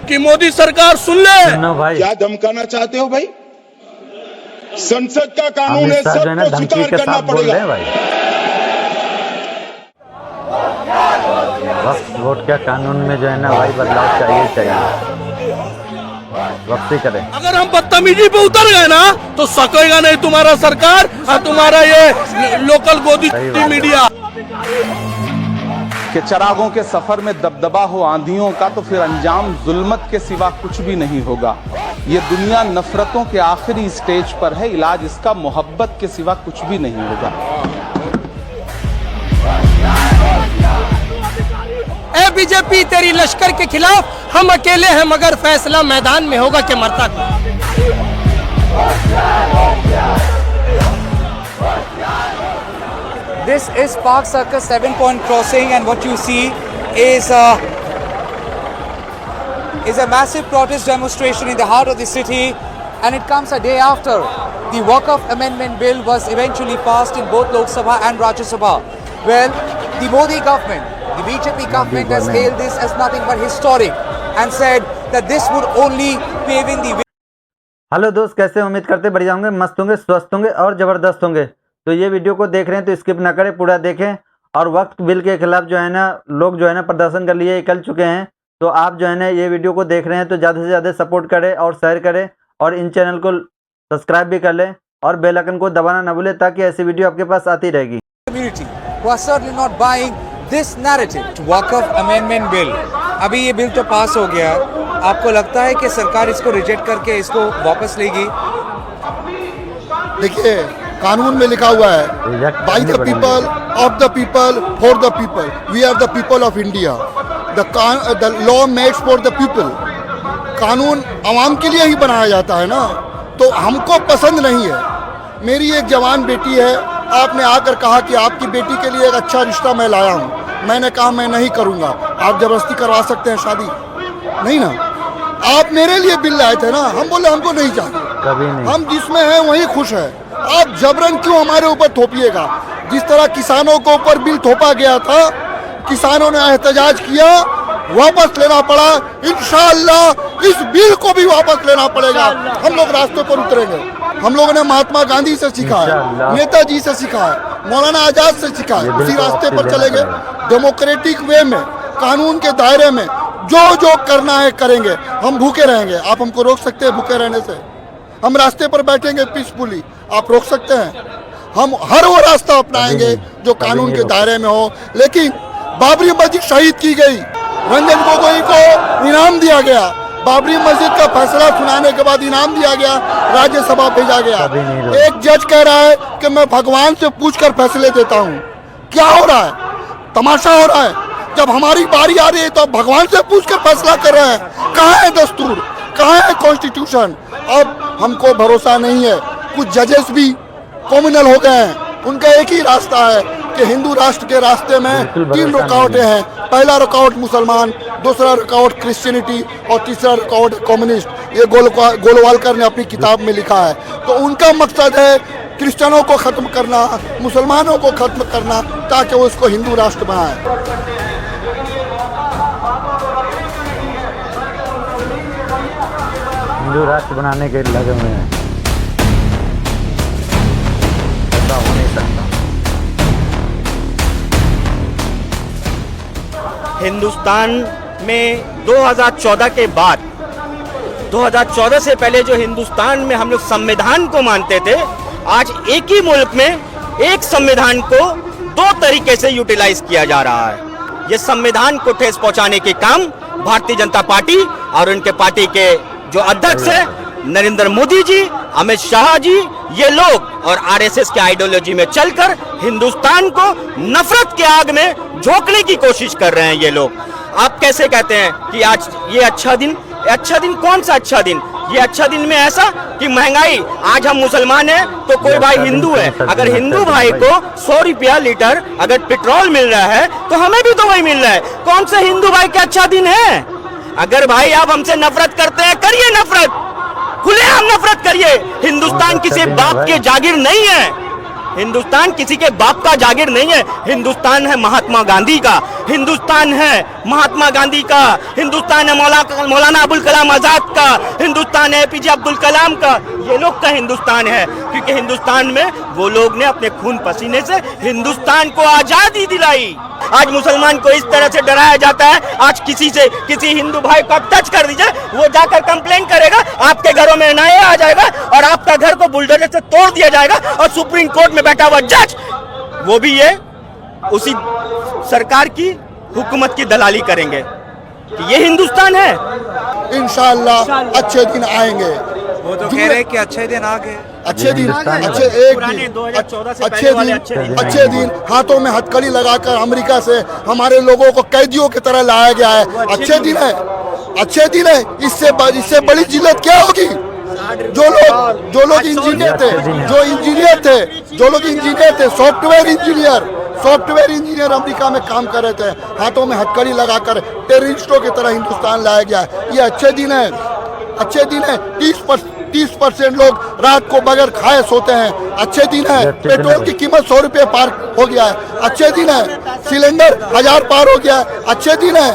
कि मोदी सरकार सुन ले। भाई क्या धमकाना चाहते हो भाई? संसद का कानून अमित है, शाह जो है ना सबको धमकी स्वीकार के करना साथ बोल रहे पड़ेगा। हैं भाई। वक्त वोट क्या कानून में जो है ना भाई बदलाव चाहिए वक्त ही करें। अगर हम बदतमीजी पे उतर गए ना तो सकेगा नहीं तुम्हारा सरकार और तुम्हारा ये लोकल गोदी मीडिया। कि चिरागों के सफर में दबदबा हो आंधियों का तो फिर अंजाम जुल्मत के सिवा कुछ भी नहीं होगा। ये दुनिया नफरतों के आखिरी स्टेज पर है, इलाज इसका मोहब्बत के सिवा कुछ भी नहीं होगा। ए बीजेपी तेरी लश्कर के खिलाफ हम अकेले हैं, मगर फैसला मैदान में होगा कि मरता कौन। This is Park Circus 7-point crossing, and what you see is a massive protest demonstration in the heart of the city, and it comes a day after the Waqf Amendment Bill was eventually passed in both Lok Sabha and Rajya Sabha. Well, the Modi government, the BJP government has hailed this as nothing but historic and said that this would only paving the way. Hello दोस्त, कैसे उम्मीद करते बढ़िया होंगे, मस्त होंगे, स्वस्थ होंगे और ज़बरदस्त होंगे। तो ये वीडियो को देख रहे हैं तो स्किप ना करें, पूरा देखें। और वक्त बिल के खिलाफ जो है ना लोग जो है ना प्रदर्शन कर लिए निकल चुके हैं। तो आप जो है ना ये वीडियो को देख रहे हैं तो ज़्यादा से ज़्यादा सपोर्ट करें और शेयर करें और इन चैनल को सब्सक्राइब भी कर लें और बेल आइकन को दबाना ना भूलें ताकि ऐसी वीडियो आपके पास आती रहेगी। Community who are certainly not buying this narrative. Waqf Amendment Bill. अभी ये बिल तो पास हो गया, आपको लगता है कि सरकार इसको रिजेक्ट करके इसको वापस लेगी? देखिए, कानून में लिखा हुआ है by the people, of the people, for the people. We are the people of India. The law mades for the people. कानून आवाम के लिए ही बनाया जाता है ना, तो हमको पसंद नहीं है। मेरी एक जवान बेटी है, आपने आकर कहा कि आपकी बेटी के लिए एक अच्छा रिश्ता मैं लाया हूँ। मैंने कहा मैं नहीं करूँगा। आप जबरदस्ती करवा सकते हैं शादी? नहीं ना। आप मेरे लिए बिल लाए थे ना, हम बोले हमको नहीं चाहिए, कभी नहीं। हम जिसमें हैं वही खुश है। आप जबरन क्यों हमारे ऊपर थोपिएगा? जिस तरह किसानों को ऊपर बिल थोपा गया था, किसानों ने एहतजाज किया, वापस लेना पड़ा। इंशाअल्लाह इस बिल को भी वापस लेना पड़ेगा। हम लोग रास्ते पर उतरेंगे। हम लोगों ने महात्मा गांधी से सीखा है, नेताजी से सीखा है, मौलाना आजाद से सीखा है। उसी रास्ते पर चलेंगे, डेमोक्रेटिक वे में, कानून के दायरे में जो जो करना है करेंगे। हम भूखे रहेंगे, आप हमको रोक सकते हैं भूखे रहने से? हम रास्ते पर बैठेंगे पीसफुली, आप रोक सकते हैं? हम हर वो रास्ता अपनाएंगे जो कानून के दायरे में हो। लेकिन बाबरी मस्जिद शहीद की गई, रंजन गोगोई को इनाम दिया गया, बाबरी मस्जिद का फैसला सुनाने के बाद इनाम दिया गया, राज्यसभा भेजा गया। एक जज कह रहा है कि मैं भगवान से पूछकर फैसले देता हूँ। क्या हो रहा है? तमाशा हो रहा है। जब हमारी बारी आ रही है तो भगवान से पूछकर फैसला कर रहे हैं। कहाँ है दस्तूर, कहाँ है कॉन्स्टिट्यूशन? अब हमको भरोसा नहीं है। कुछ जजेस भी कॉम्युनल हो गए हैं। उनका एक ही रास्ता है कि हिंदू राष्ट्र के रास्ते में 3 रुकावटें हैं। पहला रुकावट मुसलमान, दूसरा रुकावट क्रिश्चियनिटी और तीसरा रुकावट कम्युनिस्ट। ये गोलवालकर ने अपनी किताब में लिखा है। तो उनका मकसद है क्रिश्चियनों को खत्म करना, मुसलमानों को खत्म करना, ताकि वो इसको हिंदू राष्ट्र बनाए। हिंदू राष्ट्र बनाने के लगे हुए हैं, ऐसा हो नहीं सकता। हिंदुस्तान में 2014 के बाद, 2014 से पहले जो हिंदुस्तान में हम लोग संविधान को मानते थे, आज एक ही मुल्क में एक संविधान को 2 तरीके से यूटिलाइज किया जा रहा है। ये संविधान को ठेस पहुंचाने के काम भारतीय जनता पार्टी और उनके पार्टी के जो अध्यक्ष है नरेंद्र मोदी जी, अमित शाह जी, ये लोग और आरएसएस के आइडियोलॉजी में चलकर हिंदुस्तान को नफरत के आग में झोंकने की कोशिश कर रहे हैं ये लोग। आप कैसे कहते हैं कि आज ये अच्छा दिन? अच्छा दिन कौन सा अच्छा दिन? ये अच्छा दिन में ऐसा कि महंगाई, आज हम मुसलमान हैं तो कोई भाई हिंदू है, अगर हिंदू भाई को 100 रुपया लीटर अगर पेट्रोल मिल रहा है तो हमें भी तो वही मिल रहा है। कौन सा हिंदू भाई का अच्छा दिन है? अगर भाई आप हमसे नफरत करते हैं, करिए नफरत, खुलेआम नफरत करिए। हिंदुस्तान किसी बाप के जागीर नहीं है। हिंदुस्तान किसी के बाप का जागीर नहीं है। हिंदुस्तान है महात्मा गांधी का, हिंदुस्तान है महात्मा गांधी का, हिंदुस्तान है मौलाना अबुल कलाम आजाद का, हिंदुस्तान है एपीजे अब्दुल कलाम का। ये लोग का हिंदुस्तान है, क्योंकि हिंदुस्तान में वो लोग ने अपने खून पसीने से हिंदुस्तान को आजादी दिलाई। आज मुसलमान को इस तरह से डराया जाता है। आज किसी हिंदू भाई को आप टच कर दीजिए, वो जाकर कंप्लेन करेगा, आपके घरों में एनआईए आ जाएगा और आपका घर को बुलडोजर से तोड़ दिया जाएगा। और सुप्रीम कोर्ट में बैठा हुआ जज वो भी ये उसी सरकार की हुकूमत की दलाली करेंगे। कि ये हिंदुस्तान है। इंशाअल्लाह अच्छे दिन आएंगे। वो तो कह रहे हैं कि अच्छे दिन आ गए। अच्छे दिन, अच्छे एक पुराने दिन, 2014 से अच्छे पहले वाले दिन, अच्छे दिन हाथों में हथकड़ी लगाकर अमेरिका से हमारे लोगों को कैदियों की तरह लाया गया है। अच्छे दिन है, अच्छे दिन है। इससे बड़ी जिल्लत क्या होगी? जो लोग इंजीनियर थे, सॉफ्टवेयर इंजीनियर अमेरिका में काम कर रहे थे, हाथों में हथकड़ी लगाकर टेररिस्टों की तरह हिंदुस्तान लाया गया है। ये अच्छे दिन है, अच्छे दिन है। 30% लोग रात को बगैर खाए सोते हैं। अच्छे दिन है। पेट्रोल की कीमत 100 रुपये पार हो गया है। अच्छे दिन है। सिलेंडर 1000 पार हो गया है। अच्छे दिन है।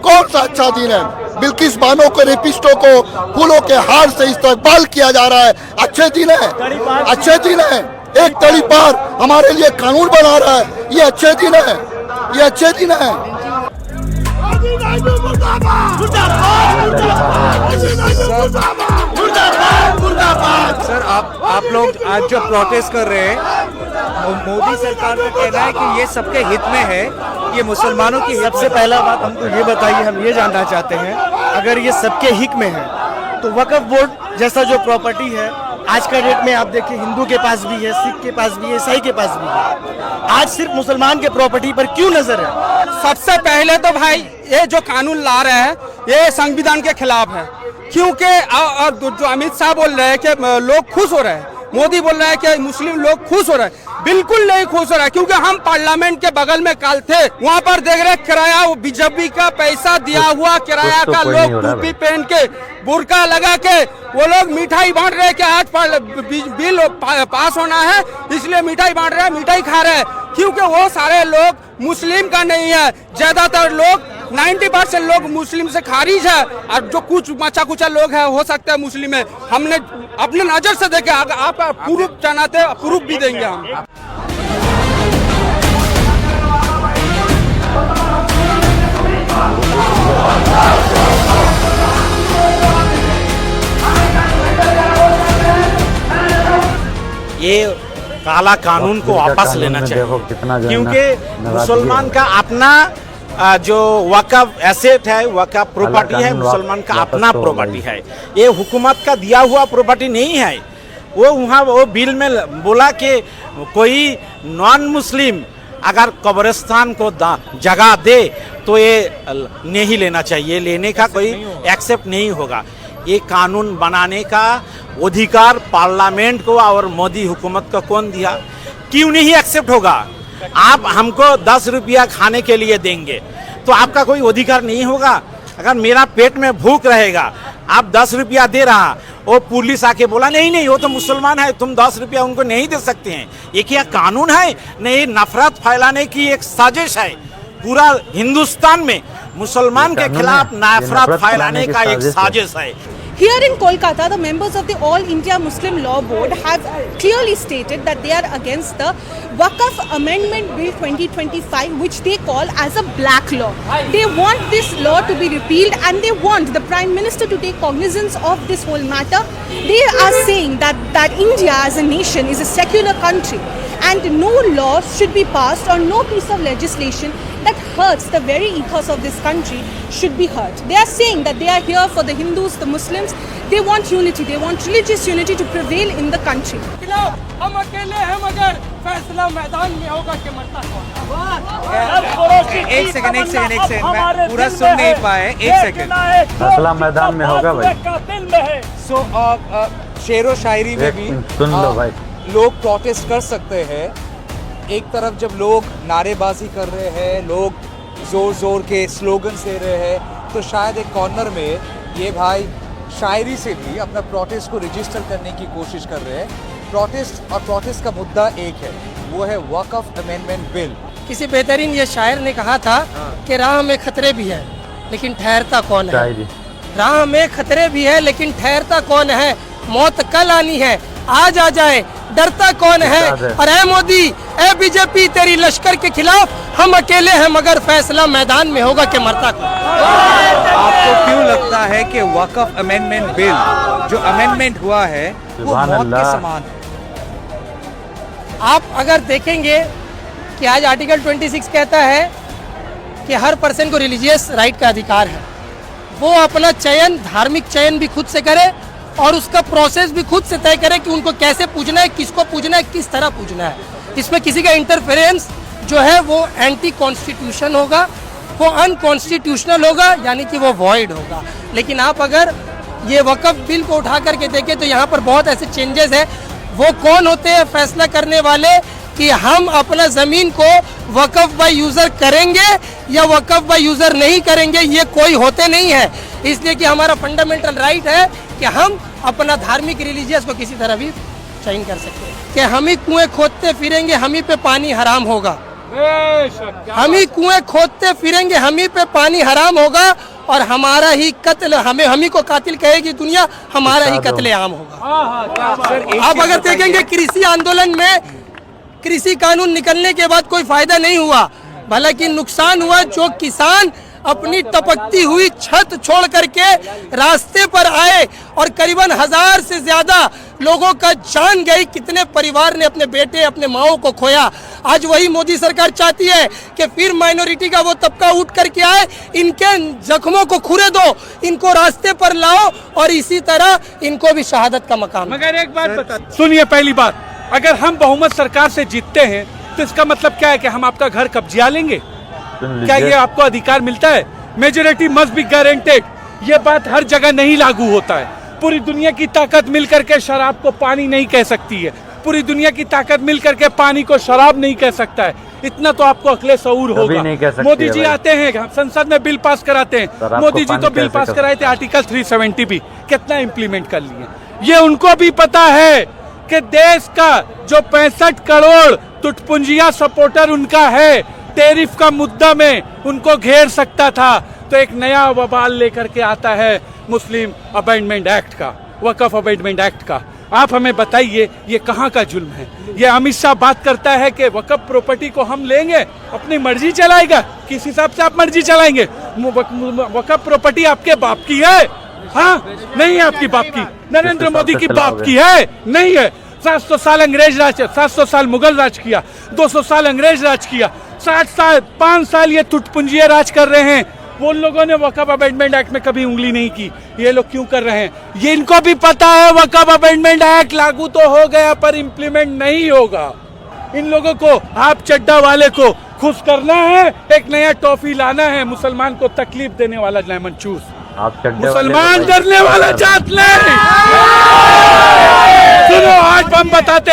कौन सा अच्छा दिन है? बिल्किस बानो को, रेपिस्टों को फूलों के हार से इस्तेमाल किया जा रहा है। अच्छे दिन है, अच्छे दिन है। एक तड़ी पार हमारे लिए कानून बना रहा है। ये अच्छे दिन है, ये अच्छे दिन है। सर आप लोग आज जो प्रोटेस्ट कर रहे हैं, मोदी सरकार का कहना है कि ये सबके हित में है, ये मुसलमानों की हित। सबसे पहला बात हमको ये बताइए, हम ये जानना चाहते हैं, अगर ये सबके हित में है तो वक्फ बोर्ड जैसा जो प्रॉपर्टी है आज का डेट में आप देखिए हिंदू के पास भी है, सिख के पास भी है, ईसाई के पास भी है। आज सिर्फ मुसलमान के प्रॉपर्टी पर क्यों नजर है? सबसे पहले तो भाई ये जो कानून ला रहे हैं ये संविधान के खिलाफ है, क्योंकि और जो अमित शाह बोल रहे हैं कि लोग खुश हो रहे हैं, मोदी बोल रहे हैं कि मुस्लिम लोग खुश हो रहे हैं। बिल्कुल नहीं खुश हो रहा है, क्योंकि हम पार्लियामेंट के बगल में कल थे, वहाँ पर देख रहे किराया बीजेपी का पैसा दिया हुआ किराया का लोग टोपी पहन के बुर्का लगा के वो लोग मिठाई बांट रहे हैं कि आज बिल पास होना है इसलिए मिठाई बांट रहे हैं, मिठाई खा रहे हैं, क्योंकि वो सारे लोग मुस्लिम का नहीं है। ज्यादातर लोग 90% लोग मुस्लिम से खारिज है, और जो कुछ मचा कुचा लोग है हो सकता है मुस्लिम है। हमने अपने नजर से देखे, आप प्रूफ चाहते प्रूफ भी देंगे हम। ये काला कानून को वापस लेना चाहिए, क्योंकि मुसलमान का अपना जो वक़्फ़ एसेट है, वक़्फ़ प्रॉपर्टी है, मुसलमान का अपना प्रॉपर्टी है। ये हुकूमत का दिया हुआ प्रॉपर्टी नहीं है। वो बिल में बोला कि कोई नॉन मुस्लिम अगर कब्रिस्तान को जगह दे तो ये नहीं लेना चाहिए, लेने का कोई एक्सेप्ट नहीं होगा। ये कानून बनाने का अधिकार पार्लियामेंट को और मोदी हुकूमत को कौन दिया? क्यों नहीं एक्सेप्ट होगा? आप हमको 10 रुपया खाने के लिए देंगे तो आपका कोई अधिकार नहीं होगा। अगर मेरा पेट में भूख रहेगा, आप 10 रुपया दे रहा, वो पुलिस आके बोला नहीं वो तो मुसलमान है, तुम 10 रुपया उनको नहीं दे सकते हैं, ये क्या कानून है? नहीं, नफरत फैलाने की एक साजिश है। पूरा हिंदुस्तान में मुसलमान के खिलाफ नफरत फैलाने का एक साजिश है। Here in Kolkata, the members of the All India Muslim Law Board have clearly stated that they are against the Waqf Amendment Bill 2025, which they call as a black law. They want this law to be repealed and they want the Prime Minister to take cognizance of this whole matter. They are saying that India as a nation is a secular country and no law should be passed or no piece of legislation that hurts the very ethos of this country should be hurt. They are saying that they are here for the Hindus, the Muslims. They want unity. They want religious unity to prevail in the country. हम अकेले हैं मगर फैसला मैदान में होगा कि मरता एक सेकंड मैं पूरा सुन नहीं पाए। एक सेकंड, फैसला मैदान में होगा भाई। सो शेरो शायरी में भी सुन लो भाई, लोग प्रोटेस्ट कर सकते हैं। एक तरफ जब लोग नारेबाजी कर रहे हैं, लोग जोर जोर के स्लोगन्स दे रहे हैं, तो शायद एक कॉर्नर में ये भाई शायरी से भी अपना प्रोटेस्ट को रजिस्टर करने की कोशिश कर रहे हैं। प्रोटेस्ट और प्रोटेस्ट का मुद्दा एक है, वो है वक्फ अमेंडमेंट बिल। किसी बेहतरीन ये शायर ने कहा था कि राह में खतरे भी है लेकिन ठहरता कौन है। राह में खतरे भी है लेकिन ठहरता कौन है। मौत कल आनी है, आज आ जाए, डरता कौन है। और ए मोदी, ए बीजेपी, तेरी लश्कर के खिलाफ हम अकेले हैं मगर फैसला मैदान में होगा कि मरता कौन। आपको क्यों लगता है कि वक्फ अमेंडमेंट बिल जो अमेंडमेंट हुआ है वो मौत के समान है? आप अगर देखेंगे कि आज आर्टिकल 26 कहता है कि हर पर्सन को रिलीजियस राइट का अधिकार है, वो अपना चयन, धार्मिक चयन भी खुद से करे और उसका प्रोसेस भी खुद से तय करे कि उनको कैसे पूजना है, किसको पूजना है, किस तरह पूजना है। इसमें किसी का इंटरफेरेंस जो है वो एंटी कॉन्स्टिट्यूशन होगा, वो अनकॉन्स्टिट्यूशनल होगा, यानी कि वो वॉइड होगा। लेकिन आप अगर ये वक्फ बिल को उठा करके देखें तो यहाँ पर बहुत ऐसे चेंजेस है। वो कौन होते हैं फैसला करने वाले कि हम अपना ज़मीन को वक्फ बाय यूज़र करेंगे या वक्फ बाय यूज़र नहीं करेंगे, ये कोई होते नहीं है। इसलिए कि हमारा फंडामेंटल राइट है कि हम अपना धार्मिक रिलीजियस को किसी तरह भी चयन कर सकते हैं। कि हम ही कुएं खोदते फिरेंगे, हम ही पे पानी हराम होगा। हम ही कुएं खोदते फिरेंगे, हम ही पे पानी हराम होगा और हमारा ही कत्ल, हम ही को कातिल कहेगी दुनिया, हमारा ही कत्ले आम होगा। आप अगर देखेंगे कृषि आंदोलन में कृषि कानून निकलने के बाद कोई फायदा नहीं हुआ, हालांकि नुकसान हुआ। जो किसान अपनी टपकती हुई छत छोड़ करके रास्ते पर आए और करीबन 1000 से ज्यादा लोगों का जान गई, कितने परिवार ने अपने बेटे, अपने माओ को खोया। आज वही मोदी सरकार चाहती है कि फिर माइनॉरिटी का वो तबका उठ करके आए, इनके जख्मों को खुरे दो, इनको रास्ते पर लाओ और इसी तरह इनको भी शहादत का मकाम। मगर एक बात बता, सुनिए, पहली बात, अगर हम बहुमत सरकार से जीतते हैं तो इसका मतलब क्या है कि हम आपका घर कब्जा लेंगे? क्या ये आपको अधिकार मिलता है? Majority must be guaranteed. ये बात हर जगह नहीं लागू होता है। पूरी दुनिया की ताकत मिलकर के शराब को पानी नहीं कह सकती है। पूरी दुनिया की ताकत मिलकर के पानी को शराब नहीं कह सकता है। इतना तो आपको अकले शऊर होगा। मोदी जी आते हैं, संसद में बिल पास कराते हैं। मोदी जी तो बिल पास कराए थे आर्टिकल 370 भी, कितना इम्प्लीमेंट कर लिए। ये उनको भी पता है कि देश का जो 65 करोड़ टुटपुंजिया सपोर्टर उनका है, टैरिफ का मुद्दा में उनको घेर सकता था। तो एक नया वबाल लेकर के आता है मुस्लिम अमेंडमेंट एक्ट का, वक्फ अमेंडमेंट एक्ट का। आप हमें बताइए ये कहाँ का जुल्म है? ये अमित शाह बात करता है कि वक्फ प्रॉपर्टी को हम लेंगे, अपनी मर्जी चलाएगा। किस हिसाब से आप मर्जी चलाएंगे? वक्फ प्रॉपर्टी आपके बाप की है? हाँ, नहीं है आपकी बाप की। नरेंद्र मोदी की बाप की है? नहीं है। 700 साल अंग्रेज राज, 700 साल मुगल राज किया, 200 साल अंग्रेज राज किया, 60 साल, 5 साल ये टुटपुंजिया राज कर रहे हैं। वो लोगों ने वक्फ अमेंडमेंट एक्ट में कभी उंगली नहीं की। ये लोग क्यों कर रहे हैं? ये इनको भी पता है वक्फ अमेंडमेंट एक्ट लागू तो हो गया पर इम्प्लीमेंट नहीं होगा। इन लोगों को, आप चड्डा वाले को खुश करना है, एक नया टॉफी लाना है, मुसलमान को तकलीफ देने वाला लेमन चूस। मुसलमान डरने वाला जात नहीं। सुनो, आज हम बताते,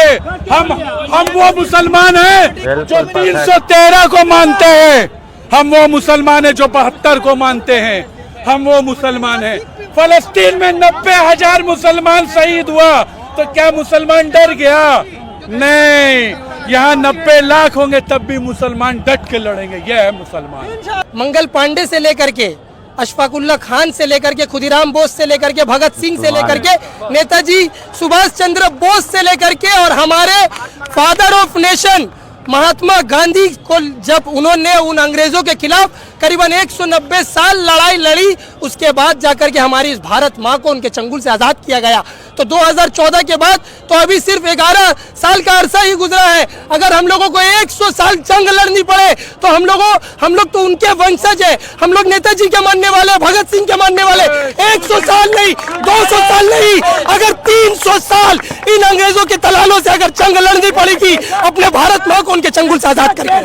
हम वो मुसलमान हैं जो 313 को मानते हैं। हम वो मुसलमान हैं जो 72 को मानते हैं। हम वो मुसलमान हैं। फलस्तीन में 90,000 मुसलमान शहीद हुआ तो क्या मुसलमान डर गया? नहीं, यहाँ 90 लाख होंगे तब भी मुसलमान डट के लड़ेंगे। ये है मुसलमान। मंगल पांडे से लेकर के अशफाकुल्ला खान से लेकर के खुदीराम बोस से लेकर के भगत सिंह से लेकर के नेताजी सुभाष चंद्र बोस से लेकर के और हमारे father of nation Mahatma Gandhi को जब उन्होंने उन अंग्रेजों के खिलाफ करीबन 190 साल लड़ाई लड़ी, उसके बाद जाकर के हमारी इस भारत माँ को उनके चंगुल से आज़ाद किया गया। तो 2014 के बाद तो अभी सिर्फ 11 साल का अरसा ही गुजरा है। अगर हम लोगों को 100 साल जंग लड़नी पड़े तो हम लोग तो उनके वंशज है। हम लोग नेताजी के मानने वाले, भगत सिंह के मानने वाले। 100 साल नहीं, 200 साल नहीं, अगर 300 साल इन अंग्रेजों के तलालों से अगर जंग लड़नी पड़ेगी अपने भारत माँ को उनके चंगुल से आज़ाद करके।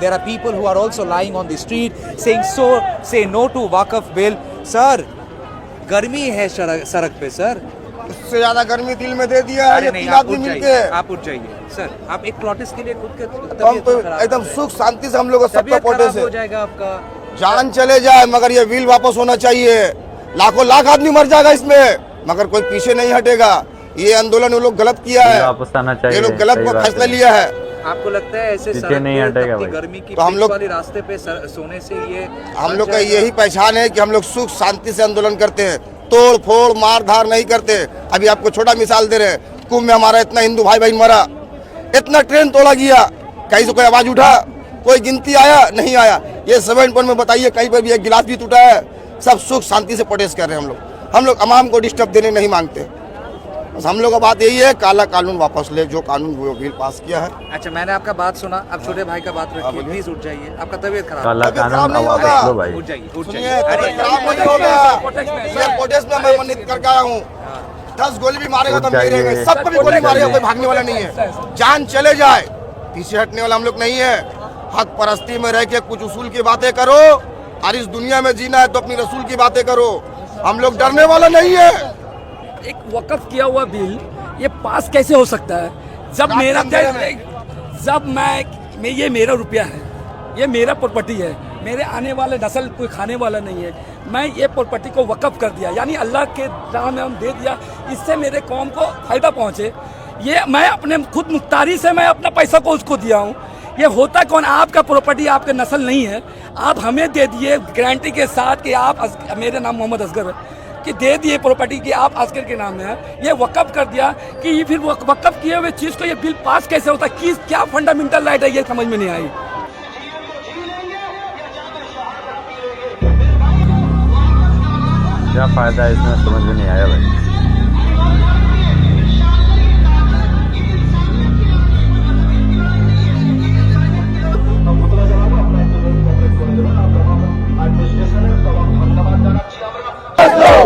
There are people who are also lying on the street saying say no to Waqf bill. Sir, गर्मी है सड़क पे सर, उससे ज्यादा गर्मी दिल में दे दिया है। ये 3 आदमी मिलके आप उठ जाइए सर। आप एक प्रोटेस्ट के लिए खुद के हम तो एकदम सुख शांति से हम लोग सबका प्रोटेस्ट हो जाएगा आपका, जान चले जाए मगर ये बिल वापस होना चाहिए। लाखों लाख आदमी मर जाएगा इसमें मगर कोई पीछे नहीं हटेगा। ये आंदोलन वो लोग गलत किया है, वापस आना चाहिए, ये लोग गलत सही बात फैसला है। लिया है। आपको लगता है ऐसे पीछे सड़क नहीं पे हटेगा तपती भाई। गर्मी की तो हम लोग- वाले रास्ते पे सोने से ये हम लोग का यही पहचान है कि हम लोग सुख शांति से आंदोलन करते हैं, तोड़ फोड़ मार धार नहीं करते। अभी आपको छोटा मिसाल दे रहे हैं, कुंभ में हमारा इतना हिंदू भाई बहन मरा, इतना ट्रेन तोड़ा गया, कहीं से कोई आवाज उठा, कोई गिनती आया नहीं आया। ये 7 पॉइंट में बताइए कहीं पर भी एक गिलास भी टूटा है? सब सुख शांति से प्रोटेस्ट कर रहे हैं हम लोग अवाम को डिस्टर्ब देने नहीं मांगते। बस हम लोग का बात यही है, काला कानून वापस ले, जो कानून वो बिल पास किया है। अच्छा, मैंने आपका बात सुना, अब छोटे भाई का बात रखिए, प्लीज उठ जाइए, आपका तबीयत खराब काला तबीयत खराब कानून नहीं वापस होगा। लो भाई। उठ जाइए, उठ सुनिए, जाइए। तबीयत खराब नहीं होगा। ये प्रोटेस्ट में मैं मन्नत करके आया हूँ, 10 गोली भी मारेगा तो उठ मेरे जाइए। सबको भी गोली मारेगा, कोई भागने वाला नहीं है। जान चले जाए, पीछे हटने वाला हम लोग नहीं है। हक परस्ती में रह के कुछ उसूल की बातें करो, और इस दुनिया में जीना है तो अपनी रसूल की बातें करो। हम लोग डरने वाला नहीं है। एक वक़्फ़ किया हुआ बिल ये पास कैसे हो सकता है जब मेरा जब मैं ये मेरा रुपया है, ये मेरा प्रॉपर्टी है, मेरे आने वाले नस्ल कोई खाने वाला नहीं है। मैं ये प्रॉपर्टी को वक़्फ़ कर दिया, यानी अल्लाह के राह में हम दे दिया, इससे मेरे कौम को फ़ायदा पहुँचे। ये मैं अपने खुद मुख्तारी से मैं अपना पैसा को उसको दिया हूँ। ये होता कौन? आपका प्रॉपर्टी, आपका नस्ल नहीं है, आप हमें दे दिए गारंटी के साथ कि आप, मेरा नाम मोहम्मद असगर है, कि दे दिए प्रॉपर्टी कि आप असगर के नाम में है। ये वक़्फ़ कर दिया कि ये फिर वक़्फ़ किए हुए चीज़ को ये बिल पास कैसे होता है? किस क्या फंडामेंटल राइट है, ये समझ में नहीं आई। क्या फायदा है इसमें, समझ में नहीं आया भाई।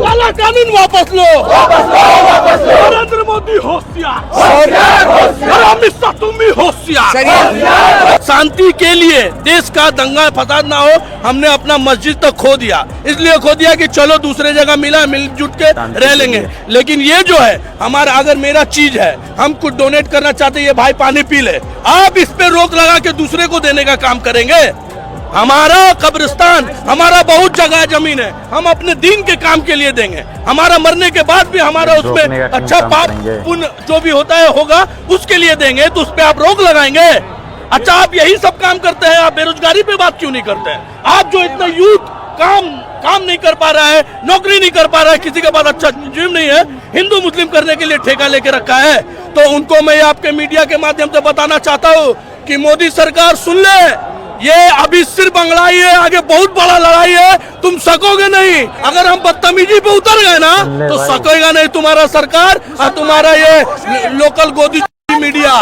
काला कानून वापस लो, नरेंद्र मोदी होशियार और अमित शाह तुम भी होशियार। शांति के लिए देश का दंगा फसाद ना हो, हमने अपना मस्जिद तक खो दिया, इसलिए खो दिया कि चलो दूसरे जगह मिलजुल के रह लेंगे। लेकिन ये जो है हमारा, अगर मेरा चीज है, हम कुछ डोनेट करना चाहते हैं, ये भाई पानी पी ले, आप इस पे रोक लगा के दूसरे को देने का काम करेंगे? हमारा कब्रिस्तान, हमारा बहुत जगह जमीन है, हम अपने दीन के काम के लिए देंगे। हमारा मरने के बाद भी हमारा उसमें अच्छा पाप पुण्य जो भी होता है होगा, उसके लिए देंगे, तो उस पे आप रोक लगाएंगे? अच्छा, आप यही सब काम करते हैं, आप बेरोजगारी पे बात क्यों नहीं करते हैं? आप जो इतना यूथ काम नहीं कर पा रहा है, नौकरी नहीं कर पा रहा है, किसी के पास अच्छा जिम नहीं है, हिंदू मुस्लिम करने के लिए ठेका लेके रखा है, तो उनको मैं आपके मीडिया के माध्यम से बताना चाहता हूँ कि मोदी सरकार सुन ले, ये अभी सिर्फ बंगलाई है, आगे बहुत बड़ा लड़ाई है, तुम सकोगे नहीं। अगर हम बदतमीजी पे उतर गए ना तो सकेगा नहीं तुम्हारा सरकार और तुम्हारा ये लोकल गोदी मीडिया।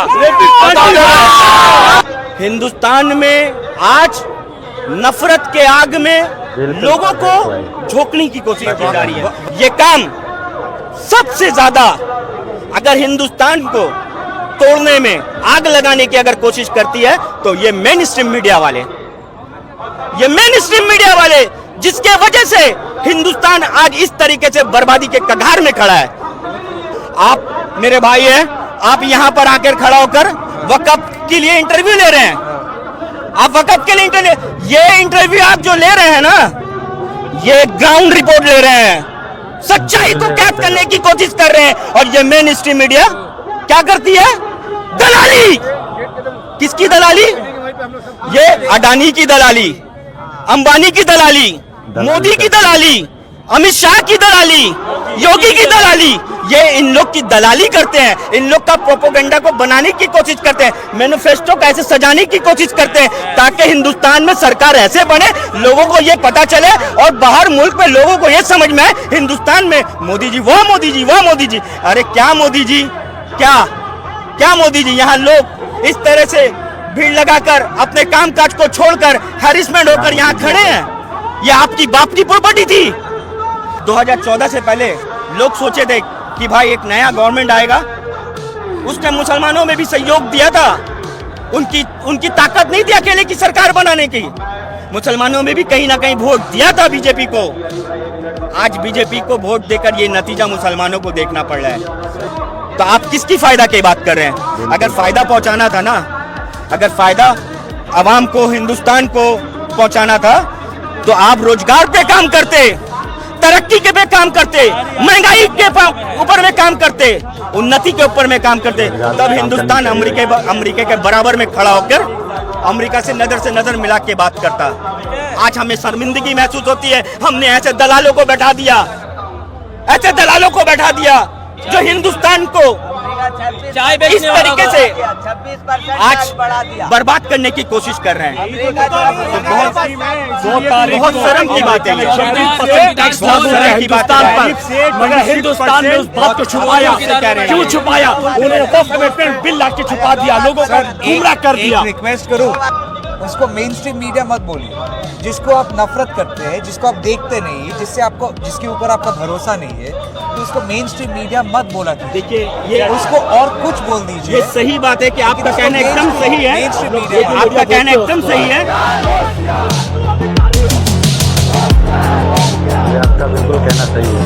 हिंदुस्तान में आज नफरत के आग में लोगों को झोंकने की कोशिश की जा रही है। ये काम सबसे ज्यादा अगर हिंदुस्तान को तोड़ने में, आग लगाने की अगर कोशिश करती है तो ये मेन स्ट्रीम मीडिया वाले, जिसके वजह से हिंदुस्तान आज इस तरीके से बर्बादी के कगार में खड़ा है। आप मेरे भाई हैं, आप यहां पर आकर खड़ा होकर वक़्फ़ के लिए इंटरव्यू ले रहे हैं। आप वक़्फ़ के लिए ये इंटरव्यू आप जो ले रहे हैं ना, ये ग्राउंड रिपोर्ट ले रहे हैं, सच्चाई को कैद करने की कोशिश कर रहे हैं। और ये मेन स्ट्रीम मीडिया क्या करती है? दलाली। किसकी दलाली? ये अडानी की दलाली, अंबानी की दलाली, मोदी की दलाली, अमित शाह की दलाली, योगी की दलाली, ये इन लोग की दलाली करते हैं, इन लोग का प्रोपोगंडा को बनाने की कोशिश करते हैं, मैनिफेस्टो को ऐसे सजाने की कोशिश करते हैं ताकि हिंदुस्तान में सरकार ऐसे बने, लोगों को ये पता चले और बाहर मुल्क में लोगों को ये समझ में आए हिंदुस्तान में मोदी जी, वो मोदी जी, वो मोदी जी। अरे क्या मोदी जी, क्या मोदी जी? यहाँ लोग इस तरह से भीड़ लगाकर अपने कामकाज को छोड़कर हैरेसमेंट होकर यहाँ खड़े हैं। ये आपकी बाप की प्रॉपर्टी थी। 2014 से पहले लोग सोचे थे कि भाई एक नया गवर्नमेंट आएगा, उसने मुसलमानों में भी सहयोग दिया था, उनकी ताकत नहीं थी अकेले की सरकार बनाने की, मुसलमानों में भी कहीं ना कहीं वोट दिया था बीजेपी को। आज बीजेपी को वोट देकर ये नतीजा मुसलमानों को देखना पड़ रहा है। तो आप किसकी फायदा की बात कर रहे हैं? अगर फायदा पहुंचाना था ना, अगर फायदा आवाम को, हिंदुस्तान को पहुंचाना था तो आप रोजगार पे काम करते, तरक्की के पे काम करते, महंगाई के ऊपर में काम करते, उन्नति के ऊपर में काम करते, तब हिंदुस्तान अमेरिका के बराबर में खड़ा होकर अमेरिका से नजर मिला के बात करता। आज हमें शर्मिंदगी महसूस होती है, हमने ऐसे दलालों को बैठा दिया जो हिंदुस्तान को इस तरीके से आज बर्बाद करने की कोशिश कर रहे हैं। बहुत शर्म की बात है, मगर हिंदुस्तान ने उस बात को छुपाया, क्यों छुपाया? उन्होंने वक्फ अमेंडमेंट बिल ला के छुपा दिया, लोगों को गुमराह कर दिया। रिक्वेस्ट करूं, उसको मेन स्ट्रीम मीडिया मत बोलिए। जिसको आप नफरत करते हैं, जिसको आप देखते नहीं, जिसके ऊपर आपका भरोसा नहीं है, तो उसको मेन स्ट्रीम मीडिया मत बोला कीजिए। देखिए, ये उसको और कुछ बोल दीजिए। ये सही बात है कि आपका कहना एकदम सही है, आपका कहना एकदम सही है। आपका बिल्कुल कहना सही है।